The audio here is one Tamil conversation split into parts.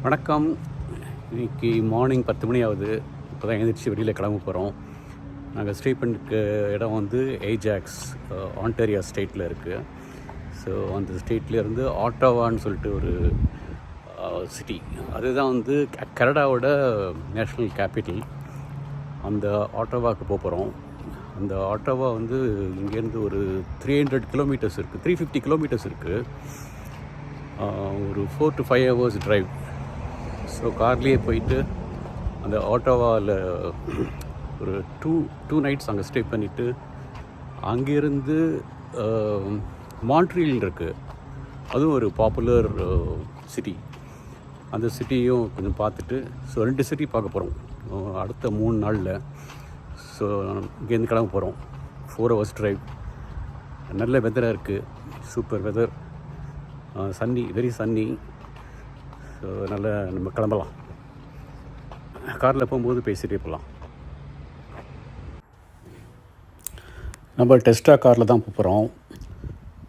வணக்கம். இன்னைக்கு மார்னிங் 10 மணி ஆகுது. இப்போ தான் எழுந்திரிச்சு வெளியில் கிளம்ப போகிறோம். நாங்கள் ஸ்டே பண்ணிருக்க இடம் வந்து ஏஜாக்ஸ், ஆன்டாரியோ ஸ்டேட்டில் இருக்குது. ஸோ அந்த ஸ்டேட்லேருந்து ஆட்டாவான்னு சொல்லிட்டு ஒரு சிட்டி, அதுதான் வந்து கனடாவோட நேஷ்னல் கேபிட்டல். அந்த ஆட்டாவாவுக்கு போகிறோம். அந்த ஆட்டாவா வந்து இங்கேருந்து ஒரு 300 கிலோமீட்டர்ஸ் இருக்குது, 350 கிலோமீட்டர்ஸ் இருக்குது. ஒரு 4 to 5 hours ட்ரைவ். ஸோ கார்லேயே போயிட்டு அந்த ஆட்டோவாவில் ஒரு டூ நைட்ஸ் அங்கே ஸ்டே பண்ணிவிட்டு அங்கேருந்து மான்ட்ரியல் இருக்குது. அதுவும் ஒரு பாப்புலர் சிட்டி. அந்த சிட்டியும் கொஞ்சம் பார்த்துட்டு, ஸோ 2 சிட்டி பார்க்க போகிறோம் அடுத்த 3 நாளில். ஸோ இங்கேருந்து கிளம்ப போகிறோம். 4 hours ட்ரைவ். நல்ல வெதராக இருக்குது, super weather, sunny, very sunny. So நல்ல நம்ம கிளம்பலாம். காரில் போகும்போது பேசிகிட்டே போகலாம். நம்ம டெஸ்லா காரில் தான் போகிறோம்.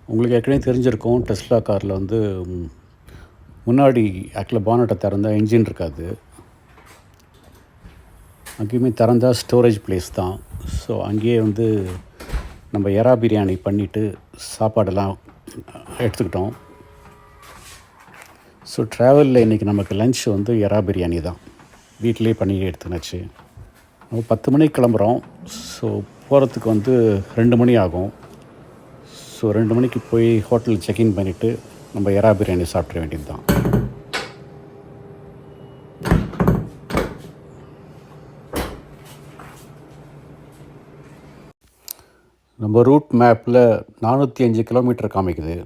உங்களுக்கு ஏற்கனவே தெரிஞ்சிருக்கும், டெஸ்லா காரில் வந்து முன்னாடி ஆக்சுவலாக பானட்டை திறந்தால் என்ஜின் இருக்காது. அங்கேயுமே திறந்தால் ஸ்டோரேஜ் பிளேஸ் தான். ஸோ அங்கேயே வந்து நம்ம எறா பிரியாணி பண்ணிவிட்டு சாப்பாடெல்லாம் எடுத்துக்கிட்டோம். ஸோ ட்ராவலில் இன்றைக்கி நமக்கு லன்ச் வந்து எறா பிரியாணி தான், வீட்டிலே பண்ணி எடுத்துனாச்சு. நம்ம 10 மணிக்கு கிளம்புறோம். ஸோ போகிறதுக்கு வந்து 2 மணி ஆகும். ஸோ 2 மணிக்கு போய் ஹோட்டல் செக்இன் பண்ணிவிட்டு நம்ம எறா பிரியாணி சாப்பிட வேண்டியது தான். நம்ம ரூட் மேப்பில் 405 கிலோமீட்டர் காமிக்குது.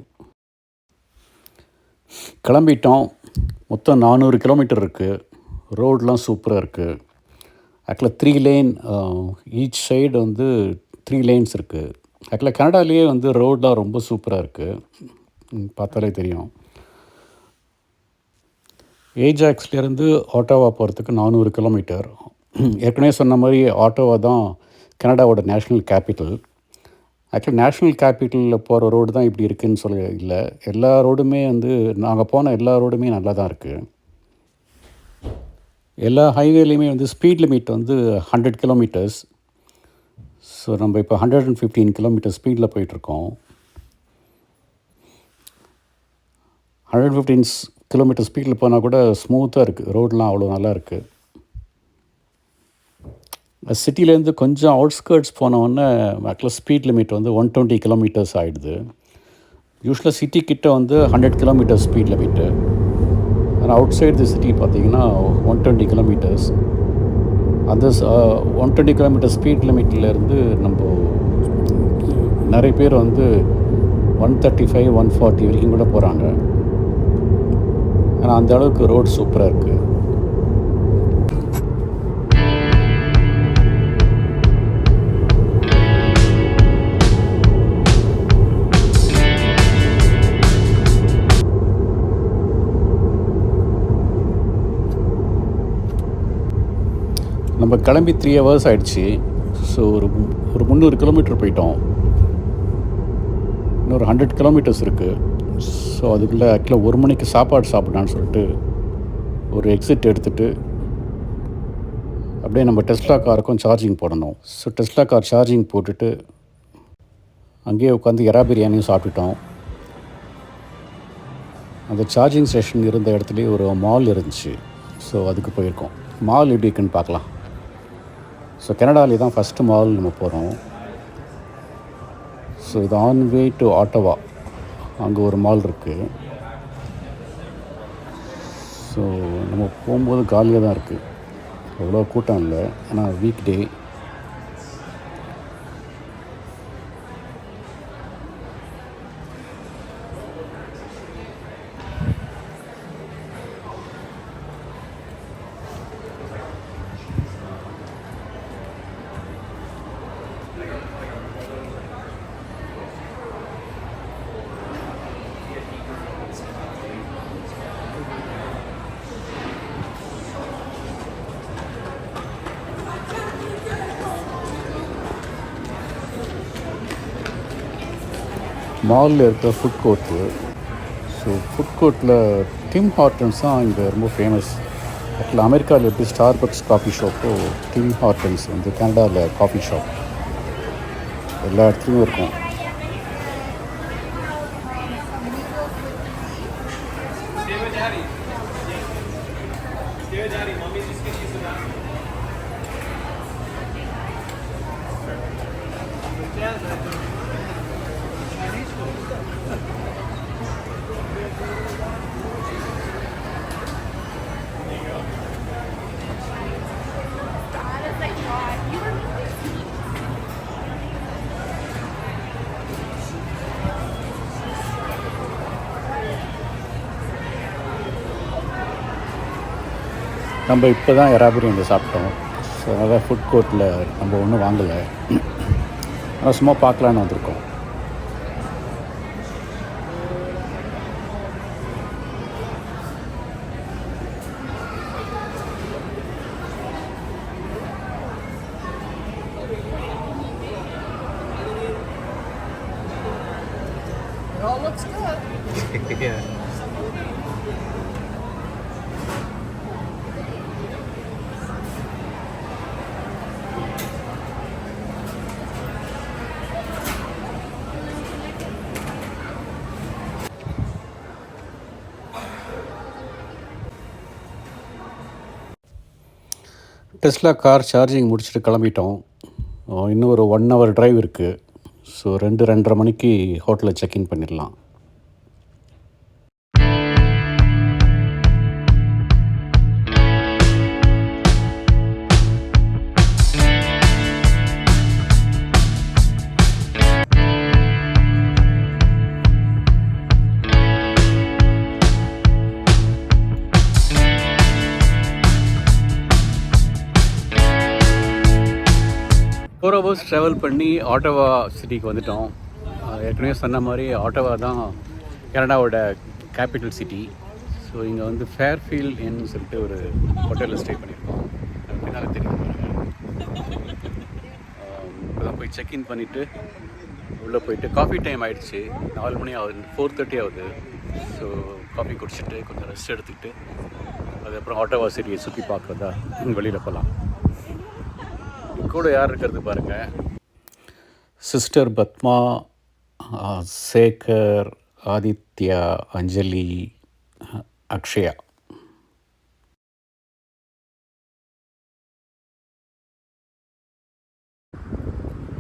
கிளம்பிட்டோம். மொத்தம் 400 கிலோமீட்டர் இருக்குது. ரோடெலாம் சூப்பராக இருக்குது. ஆக்சுவலாக 3 லேன், ஈச் சைடு வந்து 3 லேன்ஸ் இருக்குது. ஆக்சுவலாக கனடாலேயே வந்து ரோடெலாம் ரொம்ப சூப்பராக இருக்குது, பார்த்தாலே தெரியும். ஏஜாக்ஸ்லேருந்து ஆட்டோவா போகிறதுக்கு 400 கிலோமீட்டர். ஏற்கனவே சொன்ன மாதிரி ஆட்டோவா தான் கனடாவோட நேஷ்னல் கேபிட்டல். ஆக்சுவலி நேஷ்னல் கேபிட்டலில் போகிற ரோடு தான் இப்படி இருக்குதுன்னு சொல்ல இல்லை. எல்லா ரோடுமே வந்து நாங்கள் போன எல்லா ரோடுமே நல்லா தான் இருக்குது. எல்லா ஹைவேலையுமே வந்து ஸ்பீட் லிமிட் வந்து 100 கிலோமீட்டர்ஸ். ஸோ நம்ம இப்போ 115 கிலோமீட்டர் ஸ்பீடில் போயிட்டுருக்கோம். 115 கிலோமீட்டர் ஸ்பீடில் போனால் கூட ஸ்மூத்தாக இருக்குது, ரோடெலாம் அவ்வளோ நல்லா இருக்குது. சிட்டிலேருந்து கொஞ்சம் அவுட்ஸ்கர்ட்ஸ் போனோடனே ஆக்சுவலாக ஸ்பீட் லிமிட் வந்து 120 கிலோமீட்டர்ஸ் ஆகிடுது. யூஸ்வலாக சிட்டி கிட்ட வந்து 100 கிலோமீட்டர் ஸ்பீட் லிமிட்டு. ஆனால் அவுட் சைடு தி சிட்டி பார்த்திங்கன்னா 120 கிலோமீட்டர்ஸ். அந்த 120 கிலோமீட்டர் ஸ்பீட் லிமிட்லேருந்து நம்ம நிறைய பேர் வந்து 135, 140 வரைக்கும் கூட போகிறாங்க. ஆனால் அந்த அளவுக்கு ரோடு சூப்பராக இருக்குது. நம்ம கிளம்பி 3 hours ஆகிடுச்சு. ஸோ ஒரு 300 கிலோமீட்டர் போயிட்டோம். இன்னொரு 100 கிலோமீட்டர்ஸ் இருக்குது. ஸோ அதுக்குள்ளே ஆக்சுவலாக 1 மணிக்கு சாப்பாடு சாப்பிட்லான்னு சொல்லிட்டு ஒரு எக்ஸிட் எடுத்துகிட்டு அப்படியே நம்ம டெஸ்லா காருக்கும் சார்ஜிங் போடணும். ஸோ டெஸ்லா கார் சார்ஜிங் போட்டுட்டு அங்கேயே உட்காந்து எறா பிரியாணியும் சாப்பிட்டுட்டோம். அந்த சார்ஜிங் ஸ்டேஷன் இருந்த இடத்துலையே ஒரு மால் இருந்துச்சு. ஸோ அதுக்கு போயிருக்கோம். மால் எப்படி இருக்குன்னு பார்க்கலாம். ஸோ கனடாலே தான் ஃபஸ்ட்டு மால் நம்ம போகிறோம். ஸோ இது ஆன் வே டு ஆட்டோவா. அங்கே ஒரு மால் இருக்குது. ஸோ நம்ம போகும்போது காலியாக தான் இருக்குது, அவ்வளோ கூட்டம் இல்லை. ஆனால் வீக் டே. மாலில் இருக்கிற food court. So so food கோர்ட்டில் டிம் ஹார்ட்டன்ஸ் தான் இங்கே ரொம்ப ஃபேமஸ். ஆக்சுவலாக அமெரிக்காவில் எப்படி ஸ்டார் பக்ஸ் காஃபி ஷாப்போ, டிம் ஹார்ட்டன்ஸ் வந்து கனடாவில் காஃபி ஷாப் எல்லா இடத்துலையும் இருக்கும். நம்ம இப்போ தான் எறா பிரியாணி சாப்பிட்டோம். ஸோ அதனால் ஃபுட் கோர்ட்டில் நம்ம ஒன்றும் வாங்கலை, ஆனால் சும்மா பார்க்கலான்னு வந்திருக்கோம். It all looks good. Yeah. Tesla car charging முடிச்சுட்டு கிளம்பிட்டோம். இன்னும் ஒரு 1 hour டிரைவ் இருக்குது. ஸோ 2-2:30 மணிக்கு ஹோட்டலில் செக்இன் பண்ணிடலாம். ஃபோர் ஹவர்ஸ் ட்ராவல் பண்ணி ஆட்டோவா சிட்டிக்கு வந்துட்டோம். ஏற்கனவே சொன்ன மாதிரி ஆட்டோவா தான் கனடாவோட கேபிட்டல் சிட்டி. ஸோ இங்கே வந்து ஃபேர்ஃபீல்ட் இன்னு சொல்லிட்டு ஒரு ஹோட்டலில் ஸ்டே பண்ணியிருக்கோம். பின்னால் தெரியும். இப்போ தான் போய் செக்இன் பண்ணிவிட்டு உள்ளே போயிட்டு காஃபி டைம் ஆகிடுச்சு. 4 மணி ஆகுது, 4:30 ஆகுது. ஸோ காஃபி குடிச்சிட்டு கொஞ்சம் ரெஸ்ட் எடுத்துக்கிட்டு அதுக்கப்புறம் ஆட்டோவா சிட்டியை சுற்றி பார்க்குறதா வெளியில் போகலாம். கூட யார் இருக்கிறது பாருங்கள். சிஸ்டர் பத்மா, சேகர், ஆதித்யா, அஞ்சலி, அக்ஷயா.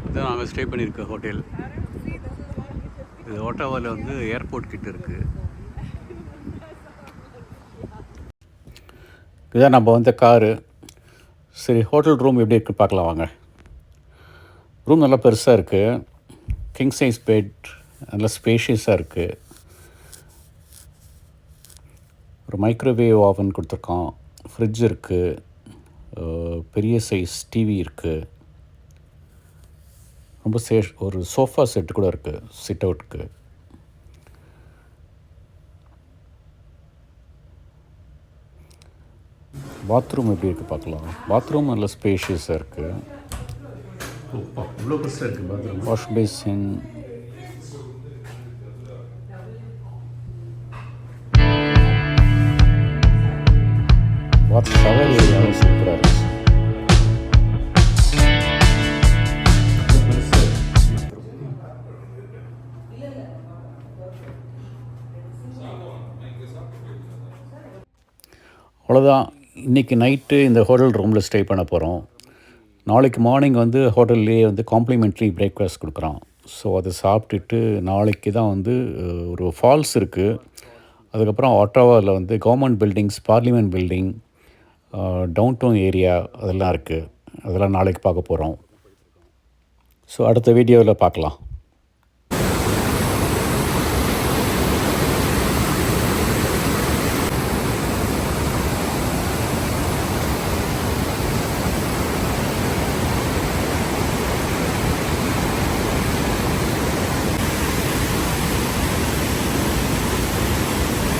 இதுதான் நாங்கள் ஸ்டே பண்ணியிருக்க ஹோட்டல். இது ஓட்டாவாவில் வந்து ஏர்போர்ட் கிட்ட இருக்குது. இதுதான் நம்ம வந்த காரு. சரி, ஹோட்டல் ரூம் எப்படி இருக்குது பார்க்கலாம் வாங்க. ரூம் நல்லா பெருசாக இருக்குது. கிங் சைஸ் பெட், நல்லா ஸ்பேஷியஸாக இருக்குது. ஒரு மைக்ரோவேவ் ஓவன் கொடுத்துருக்கோம். ஃப்ரிட்ஜ் இருக்குது. பெரிய சைஸ் டிவி இருக்குது. ரொம்ப ஒரு சோஃபா செட்டு கூட இருக்குது சிட் அவுட்டுக்கு. பாத்ரூம் எப்படி இருக்குது பார்க்கலாம். பாத்ரூம் நல்ல ஸ்பேஷியஸாக இருக்குது. இவ்வளோ பெருசாக இருக்குது bathroom. Wash basin, what shower ஏரியாவும் சூப்பராக இருந்துச்சு. அவ்வளோதான். இன்றைக்கி நைட்டு இந்த ஹோட்டல் ரூமில் ஸ்டே பண்ண போகிறோம். நாளைக்கு மார்னிங் வந்து ஹோட்டல்லையே வந்து காம்ப்ளிமெண்ட்ரி பிரேக்ஃபாஸ்ட் கொடுக்குறோம். ஸோ அதை சாப்பிட்டுட்டு நாளைக்கு தான் வந்து ஒரு ஃபால்ஸ் இருக்குது. அதுக்கப்புறம் ஆட்டாவாவில் வந்து government buildings, parliament building, downtown area அதெல்லாம் இருக்குது. அதெல்லாம் நாளைக்கு பார்க்க போகிறோம். ஸோ அடுத்த வீடியோவில் பார்க்கலாம்.